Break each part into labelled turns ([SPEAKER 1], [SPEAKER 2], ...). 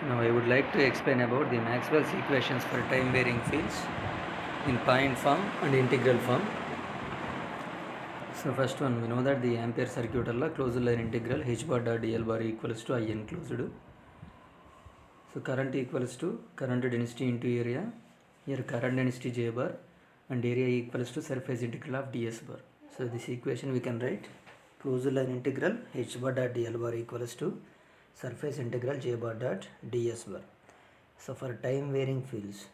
[SPEAKER 1] Now I would like to explain about the Maxwell's equations for time varying fields in point form and integral form. So first one, we know that the Ampere circuit alla closed line integral h bar dot dl bar equals to I enclosed. So current equals to current density into area. Here current density J bar and area equals to surface integral of ds bar. So this equation we can write closed line integral h bar dot dl bar equals to surface integral J bar dot ds bar. So for time varying fields,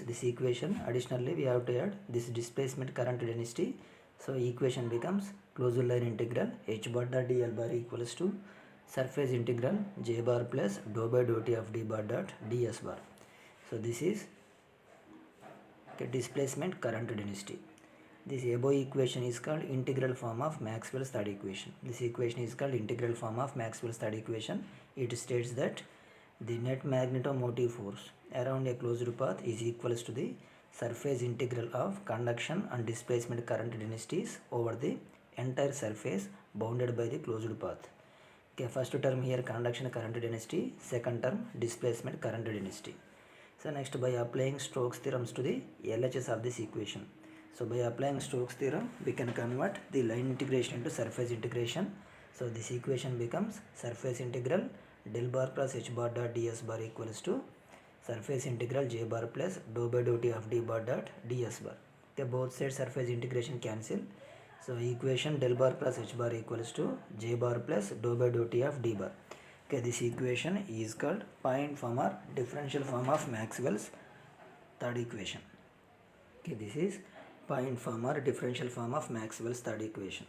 [SPEAKER 1] this equation additionally we have to add this displacement current density. So equation becomes closed line integral h bar dot dl bar equals to surface integral J bar plus dou by dou t of d bar dot ds bar. So this is displacement current density. This above equation is called integral form of Maxwell's third equation. This equation is called integral form of Maxwell's third equation. It states that the net magnetomotive force around a closed path is equals to the surface integral of conduction and displacement current densities over the entire surface bounded by the closed path. Okay, first term here conduction current density, second term displacement current density. So next, by applying Stokes theorems to the LHS of this equation. So by applying Stokes theorem, we can convert the line integration into surface integration. So this equation becomes surface integral del bar plus h bar dot ds bar equals to surface integral J bar plus dou by dou t of d bar dot ds bar. Okay, both sides surface integration cancel. So equation del bar plus h bar equals to J bar plus dou by dou t of d bar. Okay, this equation is called point form or differential form of Maxwell's third equation. Okay, this is point form or differential form of Maxwell's third equation.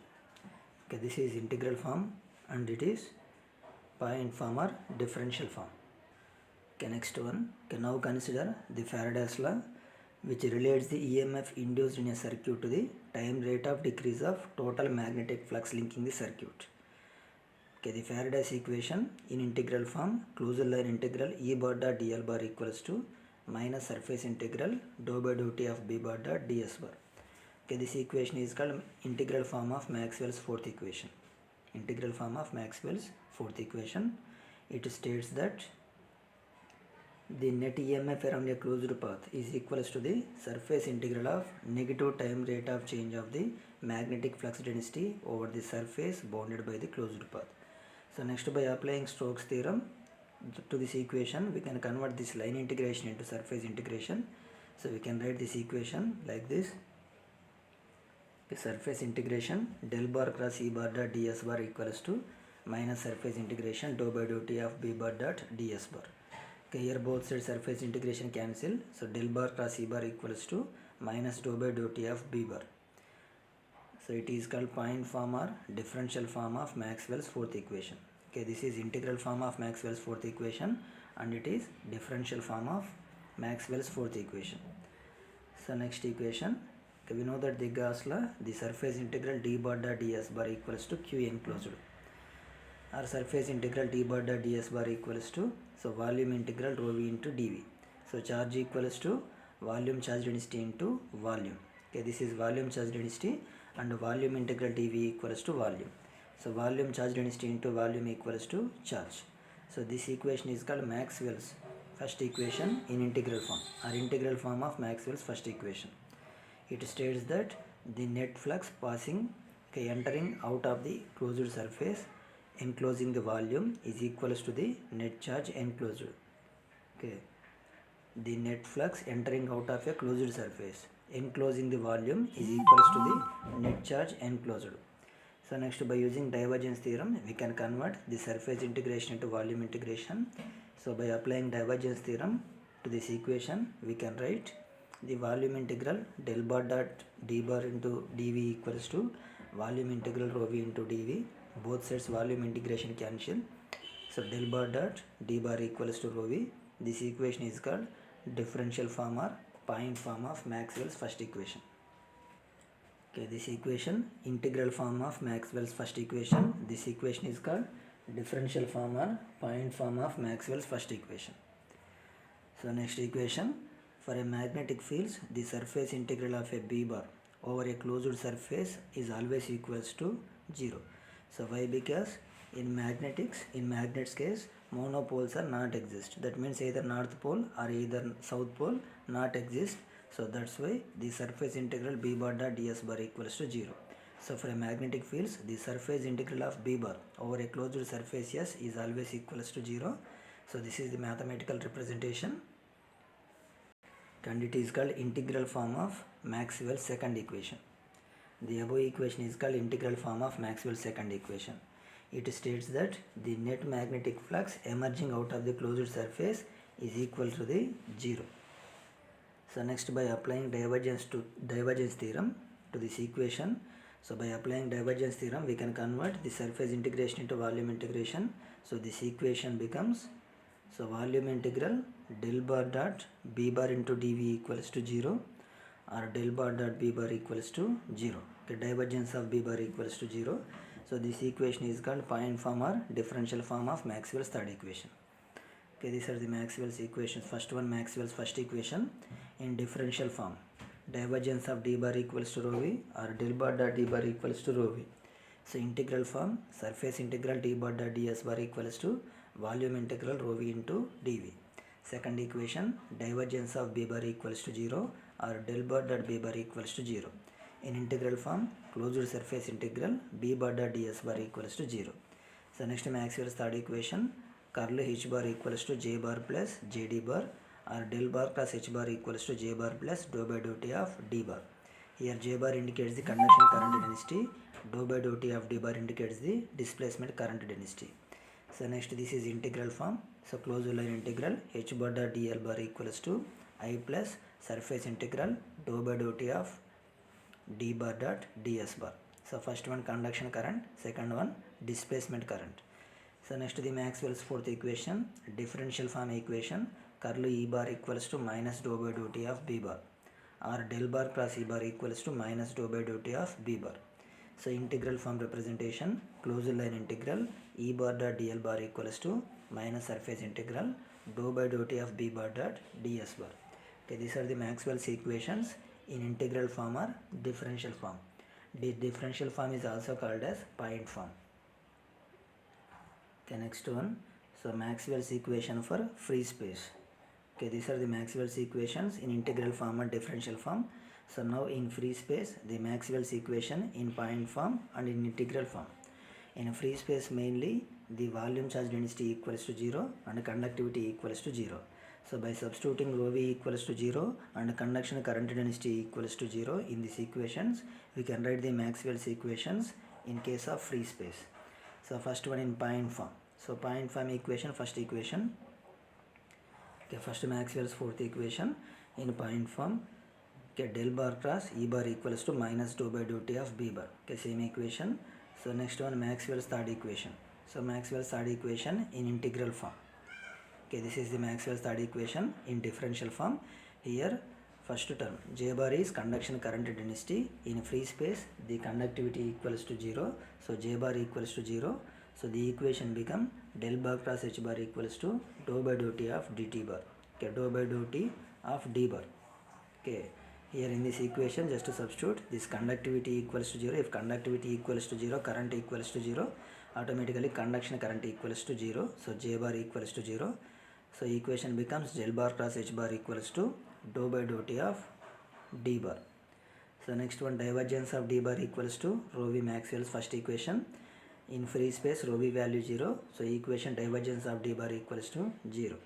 [SPEAKER 1] Okay, this is integral form and it is point form or differential form. Okay, next one. Okay, now consider the Faraday's law, which relates the EMF induced in a circuit to the time rate of decrease of total magnetic flux linking the circuit. Okay, the Faraday's equation in integral form, closed line integral E bar dot dl bar equals to minus surface integral dou by dou t of b bar dot ds bar. Okay, this equation is called integral form of Maxwell's fourth equation. Integral form of Maxwell's fourth equation. It states that the net EMF around a closed path is equals to the surface integral of negative time rate of change of the magnetic flux density over the surface bounded by the closed path. So next, by applying Stokes theorem to this equation, we can convert this line integration into surface integration. So we can write this equation like this. The surface integration del bar cross E bar dot ds bar equals to minus surface integration dou by dou t of b bar dot ds bar. Okay, here both sides surface integration cancel. So del bar cross E bar equals to minus dou by dou t of b bar. So it is called point form or differential form of Maxwell's fourth equation. Okay, this is integral form of Maxwell's fourth equation and it is differential form of Maxwell's fourth equation. So next equation, okay, we know that the Gauss law, the surface integral d bar dot ds bar equals to q enclosed, or surface integral d bar dot ds bar equals to volume integral rho v into dv. So charge equals to volume charge density into volume. Okay, this is volume charge density and volume integral dv equals to volume. So volume charge density into volume equals to charge. So this equation is called Maxwell's first equation in integral form, or integral form of Maxwell's first equation. It states that the net flux passing, okay, entering out of the closed surface enclosing the volume is equals to the net charge enclosed. Okay, the net flux entering out of a closed surface enclosing the volume is equals to the net charge enclosed. So next, by using divergence theorem, we can convert the surface integration into volume integration. So by applying divergence theorem to this equation, we can write the volume integral del bar dot d bar into dv equals to volume integral rho v into dv. Both sides volume integration cancel. So del bar dot d bar equals to rho v. This equation is called differential form or point form of Maxwell's first equation. Okay, this equation, integral form of Maxwell's first equation. This equation is called differential form or point form of Maxwell's first equation. So next equation, for a magnetic field, the surface integral of a b bar over a closed surface is always equals to 0. So why? Because In magnets case, monopoles are not exist. That means either north pole or either south pole not exist. So that's why the surface integral b bar dot ds bar equals to 0. So for a magnetic fields, the surface integral of b bar over a closed surface S is always equals to 0. So this is the mathematical representation, and it is called integral form of Maxwell's second equation. The above equation is called integral form of Maxwell's second equation. It states that the net magnetic flux emerging out of the closed surface is equal to the 0. So next, by applying divergence theorem to this equation, so by applying divergence theorem we can convert the surface integration into volume integration. So this equation becomes, so volume integral del bar dot b bar into dv equals to 0, or del bar dot b bar equals to 0. The divergence of b bar equals to 0. So this equation is called point form or differential form of Maxwell's third equation. Okay, these are the Maxwell's equations. First one, Maxwell's first equation in differential form. Divergence of d bar equals to rho v, or del bar dot d bar equals to rho v. So integral form, surface integral d bar dot ds bar equals to volume integral rho v into dv. Second equation, divergence of b bar equals to 0, or del bar dot b bar equals to 0. In integral form, closed surface integral b bar dot ds bar equals to 0. So next, Maxwell's third equation, curl h bar equals to j bar plus jd bar, or del bar plus h bar equals to j bar plus dou by dou t of d bar. Here j bar indicates the conduction current density, dou by dou t of d bar indicates the displacement current density. So next, this is integral form. So closed line integral h bar dot dl bar equals to I plus surface integral dou by dou t of d bar dot ds bar. So first one conduction current, second one displacement current. So next, the Maxwell's fourth equation, differential form equation, curl E bar equals to minus dou by dou t of B bar, or del bar cross E bar equals to minus dou by dou t of B bar. So integral form representation, closed line integral E bar dot dl bar equals to minus surface integral dou by dou t of B bar dot ds bar. Okay, these are the Maxwell's equations in integral form or differential form. The differential form is also called as point form. Okay, next one, so Maxwell's equation for free space. Okay, these are the Maxwell's equations in integral form and differential form. So now in free space, the Maxwell's equation in point form and in integral form. In free space, mainly the volume charge density equals to 0 and conductivity equals to 0. So by substituting rho v equals to 0 and conduction current density equals to 0 in these equations, we can write the Maxwell's equations in case of free space. So first one in point form. So point form equation, first equation. Okay, first Maxwell's fourth equation in point form. Okay, del bar cross E bar equals to minus dou by dou t of B bar. Okay, same equation. So next one, Maxwell's third equation. So Maxwell's third equation in integral form. Okay, this is the Maxwell's third equation in differential form. Here first term, J bar is conduction current density. In free space, the conductivity equals to 0. So J bar equals to 0. So the equation become del bar cross H bar equals to dou by dou t of dt bar. Okay, dou by dou t of d bar. Okay, here in this equation, just to substitute this conductivity equals to 0. If conductivity equals to 0, current equals to 0, automatically conduction current equals to 0. So J bar equals to 0. So equation becomes del bar cross H bar equals to dou by dou t of d bar. So next one, divergence of d bar equals to rho v, Maxwell's first equation. In free space, rho v value 0. So equation divergence of d bar equals to 0.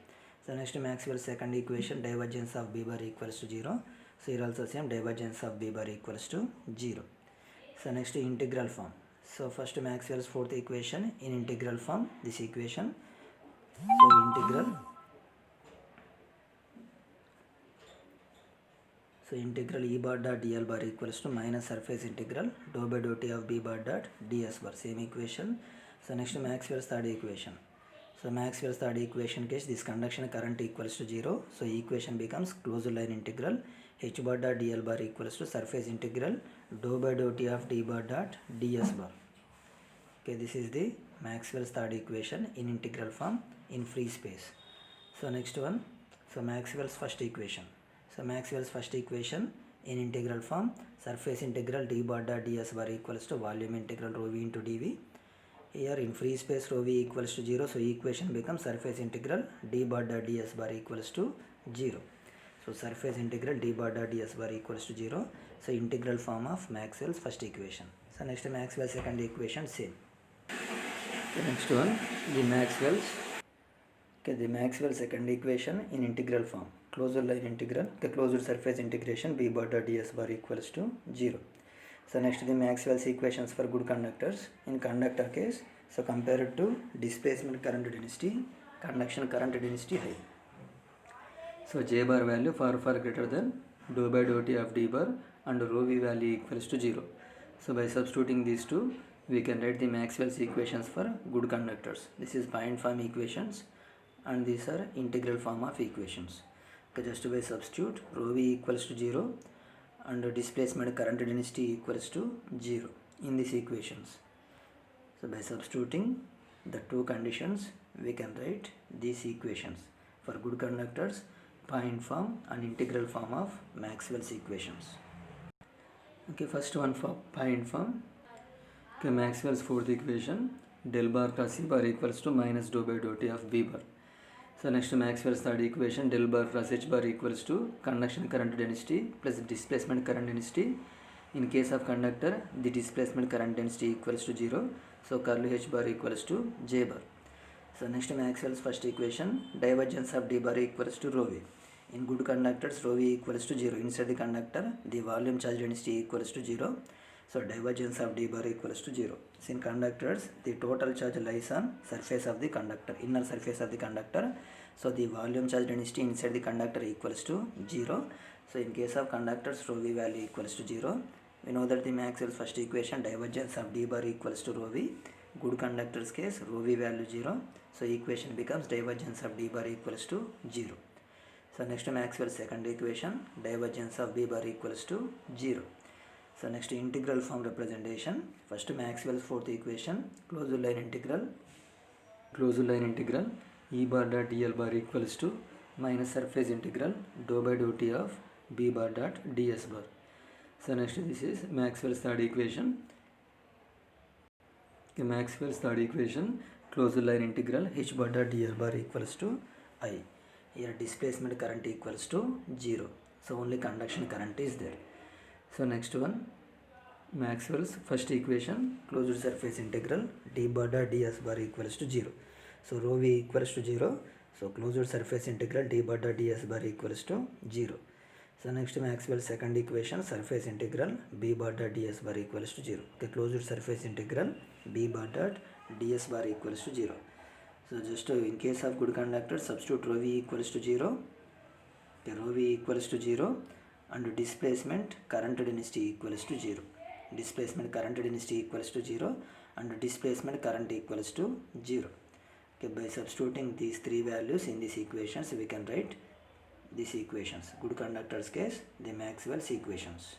[SPEAKER 1] So next, Maxwell's second equation, divergence of b bar equals to 0. So here also same, divergence of b bar equals to 0. So next, integral form. So first, Maxwell's fourth equation in integral form, this equation. So integral E bar dot dl bar equals to minus surface integral dou by dou t of B bar dot ds bar, same equation. So next, Maxwell's third equation. So Maxwell's third equation case, this conduction current equals to 0. So equation becomes closed line integral h bar dot dl bar equals to surface integral dou by dou t of d bar dot ds bar. Okay, this is the Maxwell's third equation in integral form in free space. So next one, so Maxwell's first equation. So Maxwell's first equation in integral form, surface integral d bar dot ds bar equals to volume integral rho v into dv. Here in free space rho v equals to 0, so equation becomes surface integral d bar dot ds bar equals to 0. So surface integral d bar dot ds bar equals to 0. So integral form of Maxwell's first equation. So next Maxwell's second equation same. The next one, the Maxwell's second equation in integral form. Closed line integral, the closed surface integration b bar dot ds bar equals to 0. So next the Maxwell's equations for good conductors. In conductor case, so compared to displacement current density, conduction current density high. So J bar value far greater than dou by dou t of d bar and rho v value equals to 0. So by substituting these two, we can write the Maxwell's equations for good conductors. This is point form equations and these are integral form of equations. Okay, just by substitute rho v equals to 0 and displacement current density equals to 0 in these equations. So by substituting the two conditions, we can write these equations for good conductors, point form and integral form of Maxwell's equations. Okay, first one for point form. Okay, Maxwell's fourth equation, del bar cross C bar equals to minus dou by dou t of B bar. So next Maxwell's third equation, del bar cross H bar equals to conduction current density plus displacement current density. In case of conductor, the displacement current density equals to 0. So curl H bar equals to J bar. So next Maxwell's first equation, divergence of D bar equals to rho V. In good conductors, rho V equals to 0. Inside the conductor, the volume charge density equals to 0. So divergence of D bar equals to 0. So in conductors, the total charge lies on surface of the conductor, inner surface of the conductor. So the volume charge density inside the conductor equals to 0. So in case of conductors, rho V value equals to 0. We know that the Maxwell's first equation, divergence of D bar equals to rho V. Good conductors case, rho V value 0. So equation becomes divergence of D bar equals to 0. So next Maxwell's second equation, divergence of B bar equals to 0. So next integral form representation. First Maxwell's fourth equation, closed line integral E bar dot dl bar equals to minus surface integral dou by dou t of B bar dot ds bar. So next this is Maxwell's third equation. Okay, Maxwell's third equation, closed line integral H bar dot dl bar equals to I. Here displacement current equals to 0. So only conduction current is there. So next one, Maxwell's first equation, closed surface integral d bar dot ds bar equals to 0. So rho v equals to 0. So closed surface integral d bar dot ds bar equals to 0. So next Maxwell's second equation, surface integral b bar dot ds bar equals to 0. Okay, closed surface integral b bar dot ds bar equals to 0. So just in case of good conductor, substitute rho v equals to 0. Okay, rho v equals to 0 and displacement current density equals to 0. Displacement current density equals to 0 and displacement current equals to 0. Okay, by substituting these three values in these equations, we can write these equations. Good conductors case, the Maxwell's equations.